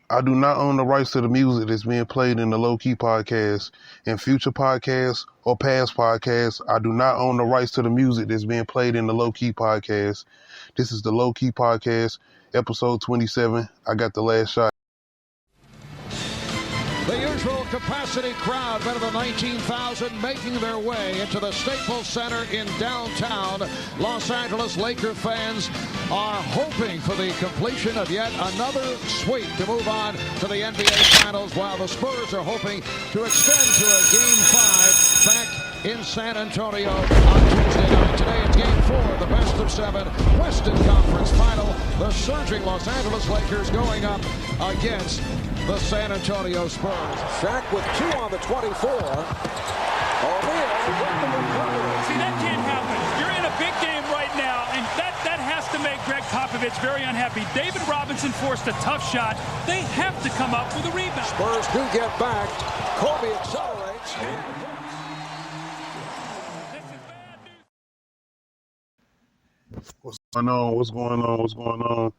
I do not own the rights to the music that's being played in the Low Key podcast. In future podcasts or past podcasts, I do not own the rights to the music that's being played in the Low Key podcast. This is the Low Key podcast, episode 27. I got the last shot. The usual capacity crowd, better than 19,000, making their way into the Staples Center in downtown Los Angeles. Laker fans are hoping for the completion of yet another sweep to move on to the NBA Finals, while the Spurs are hoping to extend to a Game 5 back in San Antonio on Tuesday night. Today it's Game 4, the best of 7 Western Conference Final. The surging Los Angeles Lakers going up against the San Antonio Spurs. Shaq with 2 on the 24. O'Neal with the recovery. See, that can't happen. You're in a big game right now, and that has to make Greg Popovich very unhappy. David Robinson forced a tough shot. They have to come up with a rebound. Spurs do get back. Kobe accelerates. What's going on? What's going on?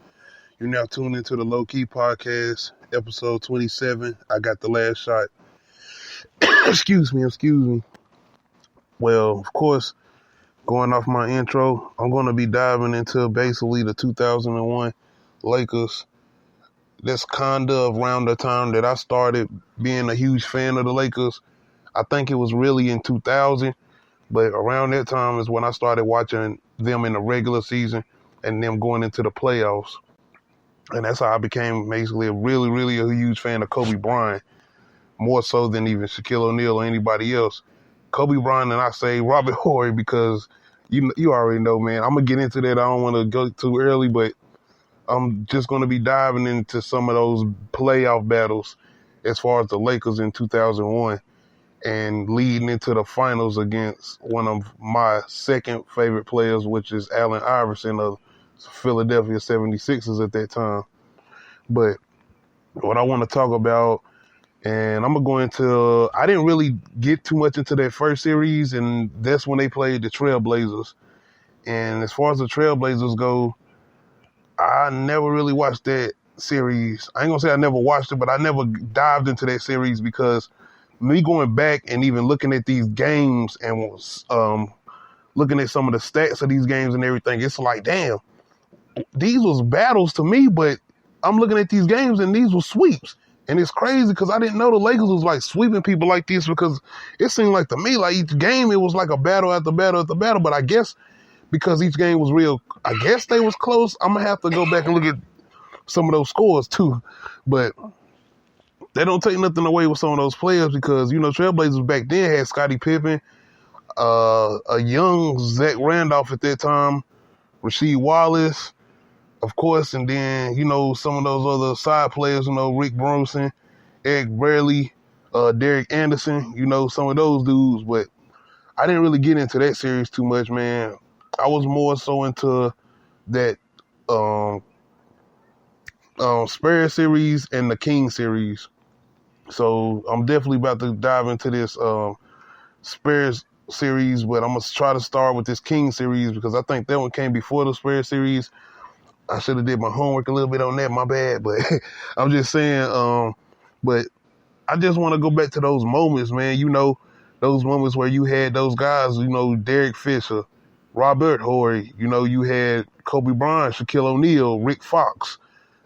You're now tuned into the Low Key podcast, episode 27. I got the last shot. Excuse me. Well, of course, going off my intro, I'm going to be diving into basically the 2001 Lakers. That's kind of around the time that I started being a huge fan of the Lakers. I think it was really in 2000, but around that time is when I started watching them in the regular season and them going into the playoffs. And that's how I became basically really a huge fan of Kobe Bryant, more so than even Shaquille O'Neal or anybody else. Kobe Bryant, and I say Robert Horry because you already know, man. I'm going to get into that. I don't want to go too early, but I'm just going to be diving into some of those playoff battles as far as the Lakers in 2001 and leading into the finals against one of my second favorite players, which is Allen Iverson of Philadelphia 76ers at that time. But what I want to talk about, and I'm going to go into, I didn't really get too much into that first series, and that's when they played the Trailblazers. And as far as the Trailblazers go, I never really watched that series. I ain't going to say I never watched it, but I never dived into that series because me going back and even looking at these games and looking at some of the stats of these games and everything, it's like, damn, these was battles to me, but I'm looking at these games and these were sweeps. And it's crazy because I didn't know the Lakers was like sweeping people like this, because it seemed like to me, like each game, it was like a battle after battle after battle. But I guess because each game was real, I guess they was close. I'm going to have to go back and look at some of those scores too. But they don't take nothing away with some of those players because, Trailblazers back then had Scottie Pippen, a young Zach Randolph at that time, Rasheed Wallace, of course, and then, some of those other side players, Rick Bronson, Eric Bradley, Derek Anderson, some of those dudes. But I didn't really get into that series too much, man. I was more so into that Spurs series and the King series. So I'm definitely about to dive into this Spurs series, but I'm going to try to start with this King series because I think that one came before the Spurs series. I should have did my homework a little bit on that, my bad, but I'm just saying, but I just want to go back to those moments, man. Those moments where you had those guys, Derek Fisher, Robert Horry, you had Kobe Bryant, Shaquille O'Neal, Rick Fox.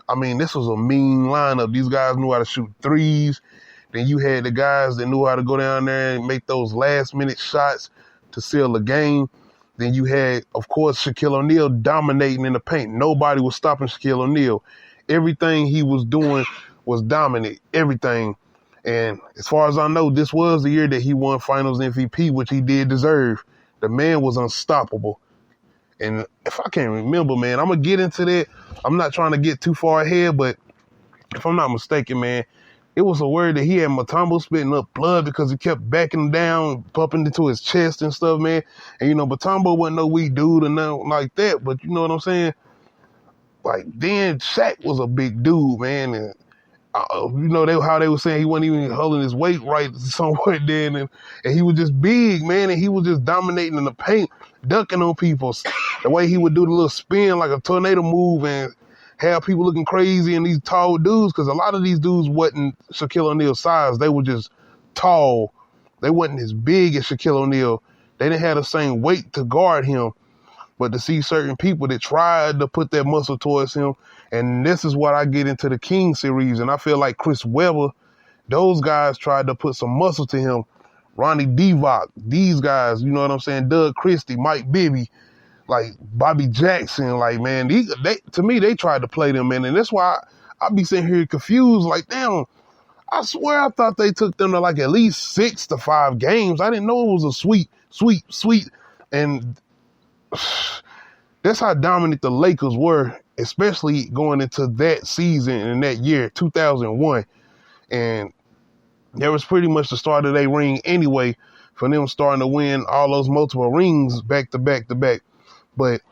I mean, this was a mean lineup. These guys knew how to shoot threes. Then you had the guys that knew how to go down there and make those last-minute shots to seal the game. Then you had, of course, Shaquille O'Neal dominating in the paint. Nobody was stopping Shaquille O'Neal. Everything he was doing was dominant, everything. And as far as I know, this was the year that he won Finals MVP, which he did deserve. The man was unstoppable. And if I can't remember, man, I'm going to get into that. I'm not trying to get too far ahead, but if I'm not mistaken, man, it was a word that he had Mutombo spitting up blood because he kept backing him down, pumping into his chest and stuff, man. And, Mutombo wasn't no weak dude or nothing like that, but you know what I'm saying? Like, then Shaq was a big dude, man. And, how they were saying he wasn't even holding his weight right somewhere then. And he was just big, man. And he was just dominating in the paint, dunking on people. The way he would do the little spin like a tornado move and have people looking crazy and these tall dudes, because a lot of these dudes wasn't Shaquille O'Neal's size. They were just tall. They wasn't as big as Shaquille O'Neal. They didn't have the same weight to guard him. But to see certain people that tried to put that muscle towards him, and this is what I get into the King series, and I feel like Chris Webber, those guys tried to put some muscle to him. Ronnie Divock, these guys, you know what I'm saying? Doug Christie, Mike Bibby, like Bobby Jackson, like, man, to me, they tried to play them, man. And that's why I be sitting here confused, like, damn, I swear I thought they took them to like at least 6 to 5 games. I didn't know it was a sweep. And that's how dominant the Lakers were, especially going into that season and that year, 2001. And that was pretty much the start of their ring anyway, for them starting to win all those multiple rings back to back to back. But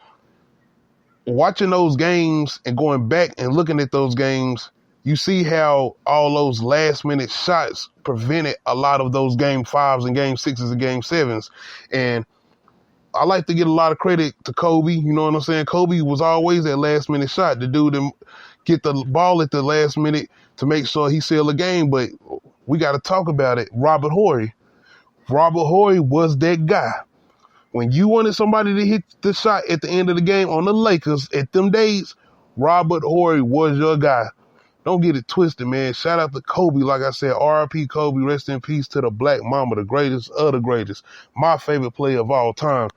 watching those games and going back and looking at those games, you see how all those last minute shots prevented a lot of those game 5s and game 6s and game 7s. And I like to get a lot of credit to Kobe. You know what I'm saying? Kobe was always that last minute shot. The dude that get the ball at the last minute to make sure he sealed the game. But we got to talk about it. Robert Horry. Robert Horry was that guy. When you wanted somebody to hit the shot at the end of the game on the Lakers at them days, Robert Horry was your guy. Don't get it twisted, man. Shout out to Kobe. Like I said, R.I.P. Kobe. Rest in peace to the Black Mamba, the greatest of the greatest. My favorite player of all time.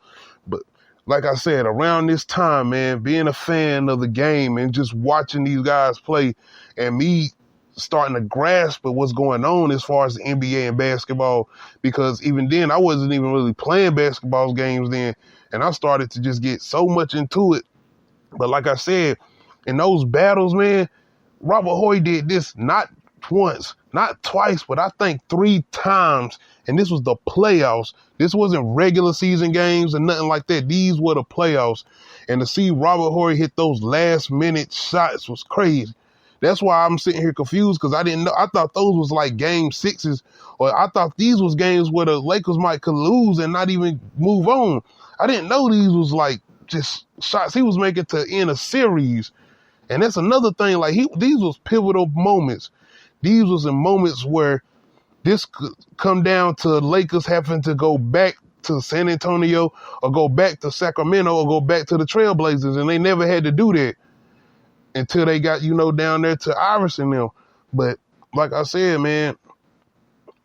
But like I said, around this time, man, being a fan of the game and just watching these guys play and me starting to grasp at what's going on as far as the NBA and basketball, because even then I wasn't even really playing basketball games then, and I started to just get so much into it. But like I said, in those battles, man, Robert Horry did this not once, not twice, but I think 3 times, and this was the playoffs. This wasn't regular season games or nothing like that. These were the playoffs, and to see Robert Horry hit those last minute shots was crazy. That's why I'm sitting here confused, because I didn't know. I thought those was like game 6s, or I thought these was games where the Lakers could lose and not even move on. I didn't know these was like just shots he was making to end a series. And that's another thing. Like these was pivotal moments. These was in moments where this could come down to Lakers having to go back to San Antonio or go back to Sacramento or go back to the Trailblazers, and they never had to do that until they got, down there to Iverson now. But like I said, man,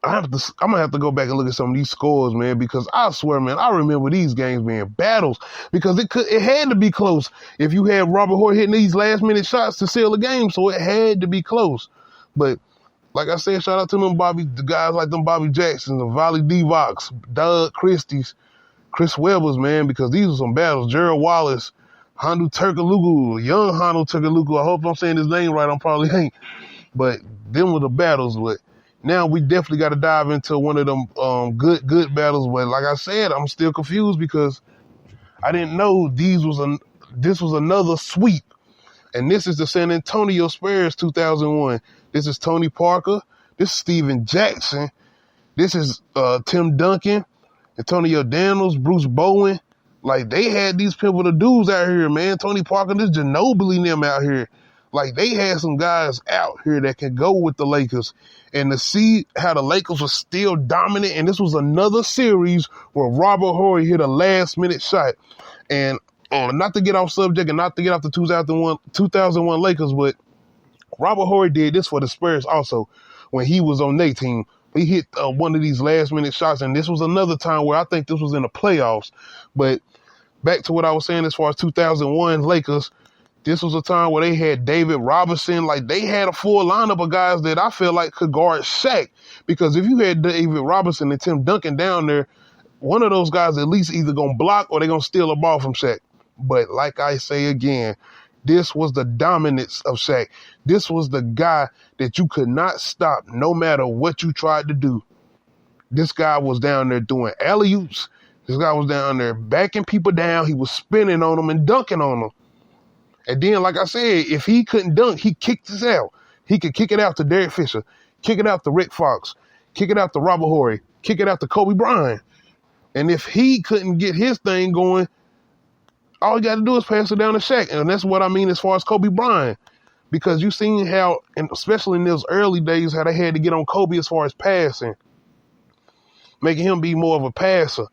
I'm gonna have to go back and look at some of these scores, man, because I swear, man, I remember these games being battles, because it had to be close if you had Robert Horry hitting these last minute shots to seal the game, so it had to be close. But like I said, shout out to the guys like them Bobby Jacksons, the Volley Divox, Doug Christie's, Chris Webbers, man, because these were some battles. Gerald Wallace, Hondo Turkoglu, young Hondo Turkoglu. I hope I'm saying his name right. I probably ain't. But them were the battles. But now we definitely got to dive into one of them good battles. But like I said, I'm still confused because I didn't know this was another sweep. And this is the San Antonio Spurs 2001. This is Tony Parker. This is Steven Jackson. This is Tim Duncan, Antonio Daniels, Bruce Bowen. Like, they had these pivotal dudes out here, man. Tony Parker, this Ginobili and them out here. Like, they had some guys out here that can go with the Lakers. And to see how the Lakers were still dominant, and this was another series where Robert Horry hit a last-minute shot. And not to get off subject and not to get off the 2001 Lakers, but Robert Horry did this for the Spurs also when he was on their team. He hit one of these last-minute shots, and this was another time where I think this was in the playoffs. But back to what I was saying as far as 2001 Lakers, this was a time where they had David Robinson. Like, they had a full lineup of guys that I feel like could guard Shaq. Because if you had David Robinson and Tim Duncan down there, one of those guys at least either going to block or they're going to steal a ball from Shaq. But like I say again, this was the dominance of Shaq. This was the guy that you could not stop no matter what you tried to do. This guy was down there doing alley-oops. This guy was down there backing people down. He was spinning on them and dunking on them. And then, like I said, if he couldn't dunk, he kicked it out. He could kick it out to Derek Fisher, kick it out to Rick Fox, kick it out to Robert Horry, kick it out to Kobe Bryant. And if he couldn't get his thing going, all you got to do is pass it down to Shaq. And that's what I mean as far as Kobe Bryant. Because you seen how, and especially in those early days, how they had to get on Kobe as far as passing, making him be more of a passer.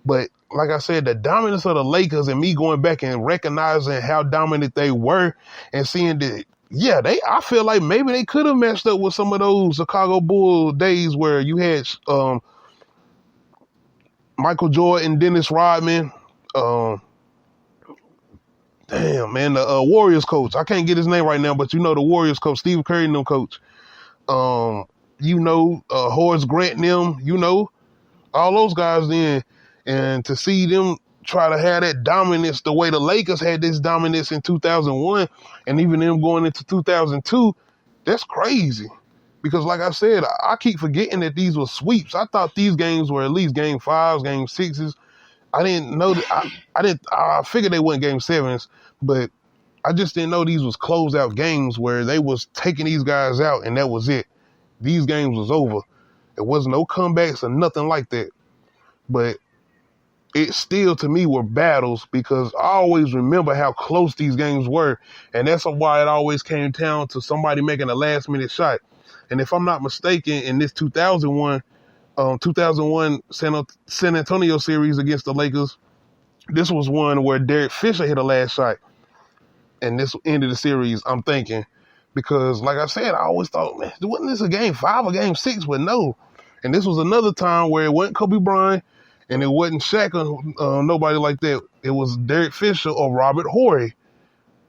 But like I said, the dominance of the Lakers and me going back and recognizing how dominant they were and seeing that, yeah, I feel like maybe they could have matched up with some of those Chicago Bulls days where you had Michael Jordan, Dennis Rodman, damn, man, the Warriors coach. I can't get his name right now, but you know the Warriors coach, Steve Curry and them coach. Horace Grant and them, all those guys then. And to see them try to have that dominance the way the Lakers had this dominance in 2001 and even them going into 2002, that's crazy. Because like I said, I keep forgetting that these were sweeps. I thought these games were at least game 5s, game 6s. I didn't know that. I figured they weren't game 7s, but I just didn't know these was closeout games where they was taking these guys out and that was it. These games was over. There was no comebacks or nothing like that. But it still, to me, were battles because I always remember how close these games were. And that's why it always came down to somebody making a last-minute shot. And if I'm not mistaken, in this 2001 San Antonio series against the Lakers, this was one where Derek Fisher hit a last shot. And this ended the series, I'm thinking. Because, like I said, I always thought, man, wasn't this a game 5 or game 6? But no. And this was another time where it wasn't Kobe Bryant. And it wasn't Shaq or nobody like that. It was Derek Fisher or Robert Horry.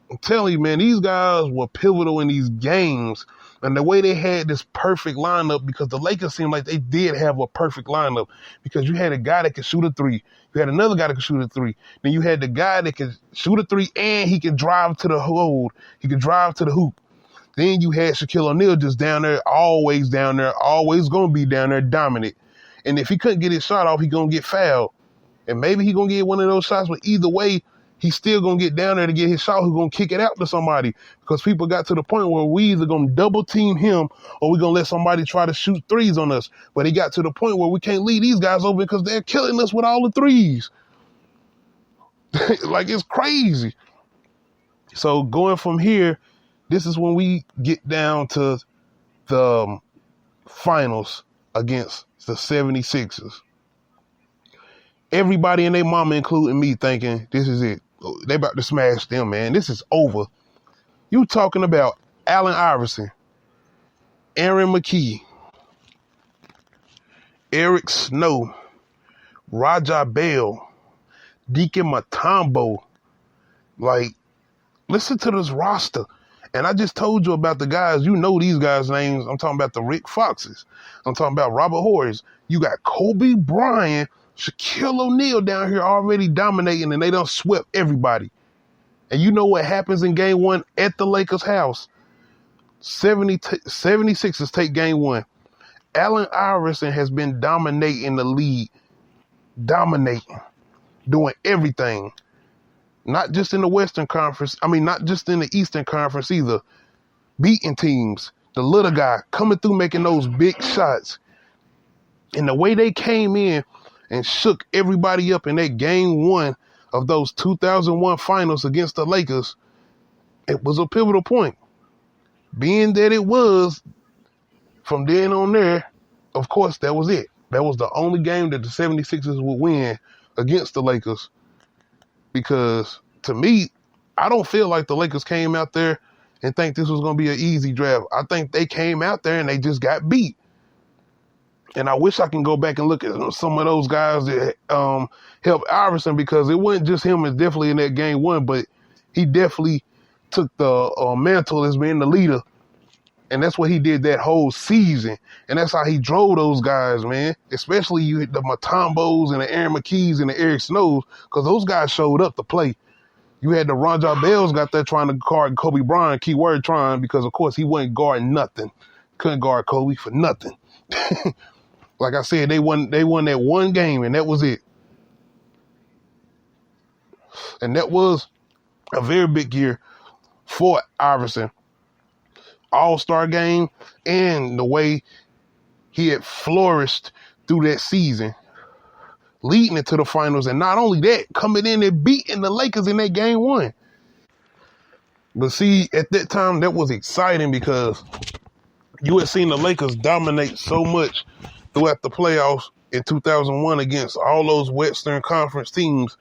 I'm telling you, man, these guys were pivotal in these games. And the way they had this perfect lineup, because the Lakers seemed like they did have a perfect lineup. Because you had a guy that could shoot a 3. You had another guy that could shoot a 3. Then you had the guy that could shoot a 3 and he could drive to the hold. He could drive to the hoop. Then you had Shaquille O'Neal just down there, always going to be down there, dominant. And if he couldn't get his shot off, he going to get fouled. And maybe he going to get one of those shots, but either way, he's still going to get down there to get his shot. Who's going to kick it out to somebody? Because people got to the point where we either going to double team him or we're going to let somebody try to shoot 3s on us. But he got to the point where we can't leave these guys open because they're killing us with all the 3s. Like, it's crazy. So going from here, this is when we get down to the finals against the 76ers. Everybody and their mama, including me, thinking this is it. They about to smash them, man. This is over. You talking about Allen Iverson, Aaron McKee, Eric Snow, Raja Bell, Deacon Mutombo. Like, listen to this roster. And I just told you about the guys. You know these guys' names. I'm talking about the Rick Foxes. I'm talking about Robert Horry. You got Kobe Bryant, Shaquille O'Neal down here already dominating, and they done swept everybody. And you know what happens in game 1 at the Lakers' house? 76ers take game 1. Allen Iverson has been dominating the league. Dominating. Doing everything. Not just in the Western Conference. Not just in the Eastern Conference either. Beating teams. The little guy coming through making those big shots. And the way they came in and shook everybody up in that game 1 of those 2001 finals against the Lakers, it was a pivotal point. Being that it was, from then on there, of course, that was it. That was the only game that the 76ers would win against the Lakers. Because, to me, I don't feel like the Lakers came out there and think this was going to be an easy draft. I think they came out there and they just got beat. And I wish I can go back and look at some of those guys that helped Iverson, because it wasn't just him. It's definitely in that game 1, but he definitely took the mantle as being the leader. And that's what he did that whole season. And that's how he drove those guys, man. Especially the Mutombos and the Aaron McKees and the Eric Snows, because those guys showed up to play. You had the Raja Bells got there trying to guard Kobe Bryant, keyword trying, because, of course, he wasn't guarding nothing. Couldn't guard Kobe for nothing. Like I said, they won that one game, and that was it. And that was a very big year for Iverson. All-Star game, and the way he had flourished through that season. leading into the finals. And not only that, coming in and beating the Lakers in that game 1. But see, at that time, that was exciting because you had seen the Lakers dominate so much throughout the playoffs in 2001 against all those Western Conference teams.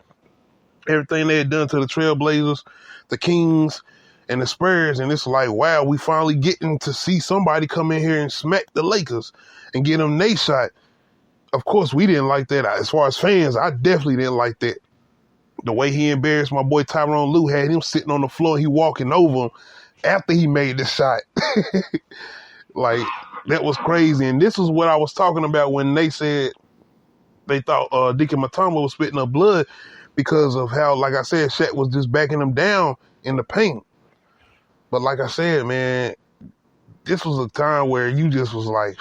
Everything they had done to the Trailblazers, the Kings, and the Spurs. And it's like, wow, we finally getting to see somebody come in here and smack the Lakers and get them they shot. Of course, we didn't like that. As far as fans, I definitely didn't like that. The way he embarrassed my boy Tyronn Lue, had him sitting on the floor, he walking over him after he made the shot. Like, that was crazy. And this is what I was talking about when they said they thought Deacon Mutombo was spitting up blood because of how, like I said, Shaq was just backing him down in the paint. But like I said, man, this was a time where you just was like,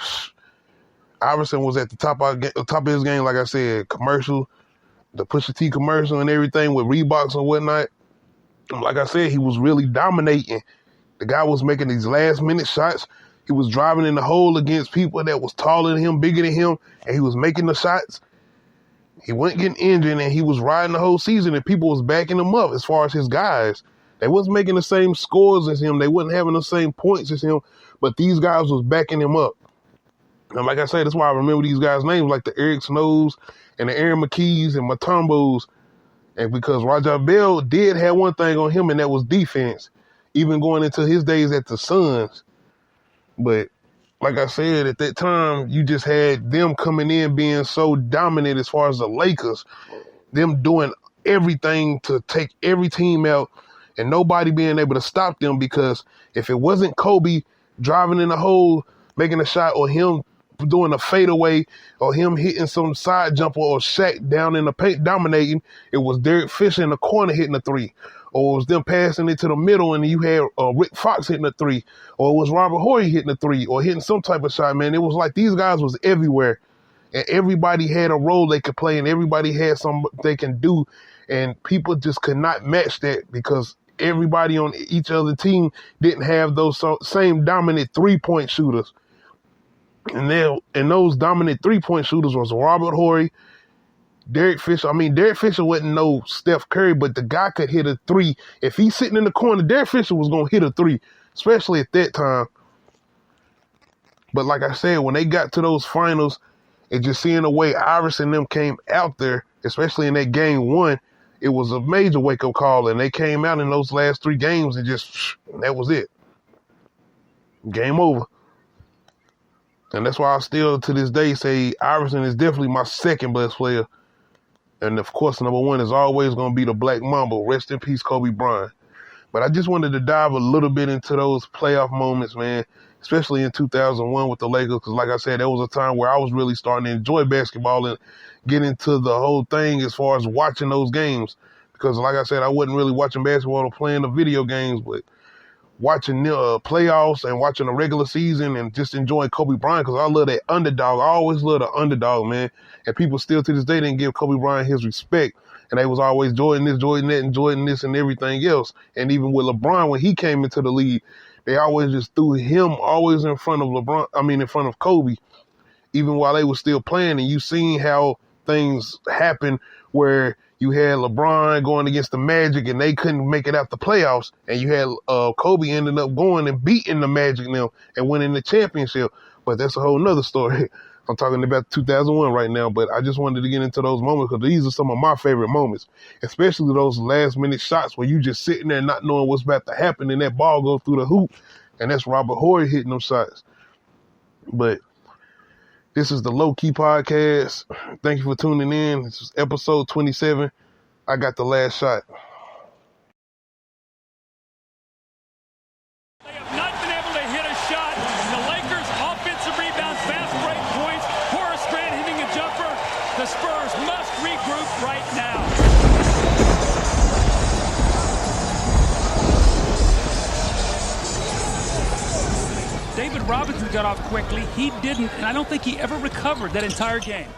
Iverson was at the top of his game, like I said, commercial, the Pusha T commercial and everything with Reeboks and whatnot. Like I said, he was really dominating. The guy was making these last-minute shots. He was driving in the hole against people that was taller than him, bigger than him, and he was making the shots. He wasn't getting injured, and he was riding the whole season, and people was backing him up as far as his guys. They wasn't making the same scores as him. They wasn't having the same points as him, but these guys was backing him up. And like I said, that's why I remember these guys' names, like the Eric Snows and the Aaron McKees and Mutombos. And because Raja Bell did have one thing on him, and that was defense, even going into his days at the Suns. But like I said, at that time, you just had them coming in being so dominant as far as the Lakers, them doing everything to take every team out and nobody being able to stop them, because if it wasn't Kobe driving in the hole, making a shot, or him doing a fadeaway, or him hitting some side jumper, or Shaq down in the paint dominating, it was Derek Fisher in the corner hitting a three, or it was them passing it to the middle and you had Rick Fox hitting a three, or it was Robert Horry hitting a three, or hitting some type of shot, man. It was like these guys was everywhere, and everybody had a role they could play, and everybody had something they can do, and people just could not match that because everybody on each other team didn't have those same dominant three-point shooters. And those dominant three-point shooters was Robert Horry, Derek Fisher. I mean, Derek Fisher wasn't no Steph Curry, but the guy could hit a three. If he's sitting in the corner, Derek Fisher was going to hit a three, especially at that time. But like I said, when they got to those finals, and just seeing the way Iverson and them came out there, especially in that game 1, it was a major wake-up call. And they came out in those last 3 games and that was it. Game over. And that's why I still, to this day, say Iverson is definitely my second best player. And, of course, number 1 is always going to be the Black Mamba. Rest in peace, Kobe Bryant. But I just wanted to dive a little bit into those playoff moments, man, especially in 2001 with the Lakers, because, like I said, that was a time where I was really starting to enjoy basketball and get into the whole thing as far as watching those games. Because, like I said, I wasn't really watching basketball or playing the video games, but watching the playoffs and watching the regular season and just enjoying Kobe Bryant, because I love that underdog. I always love the underdog, man. And people still to this day didn't give Kobe Bryant his respect. And they was always Jordan this, Jordan that, and Jordan this and everything else. And even with LeBron, when he came into the league, they always just threw him always in front of in front of Kobe, even while they were still playing. And you seen how things happen where you had LeBron going against the Magic and they couldn't make it out the playoffs. And you had Kobe ended up going and beating the Magic now and winning the championship. But that's a whole nother story. I'm talking about 2001 right now, but I just wanted to get into those moments because these are some of my favorite moments, especially those last-minute shots where you just sitting there not knowing what's about to happen and that ball goes through the hoop, and that's Robert Horry hitting them shots. But this is the Low Key Podcast. Thank you for tuning in. This is episode 27. I got the last shot. They have not been able to hit a shot. The Lakers offensive rebounds, fast break points. Horace Grant hitting a jumper. The Spurs must regroup right now. David Robinson got off quickly. He didn't, and I don't think he ever recovered that entire game.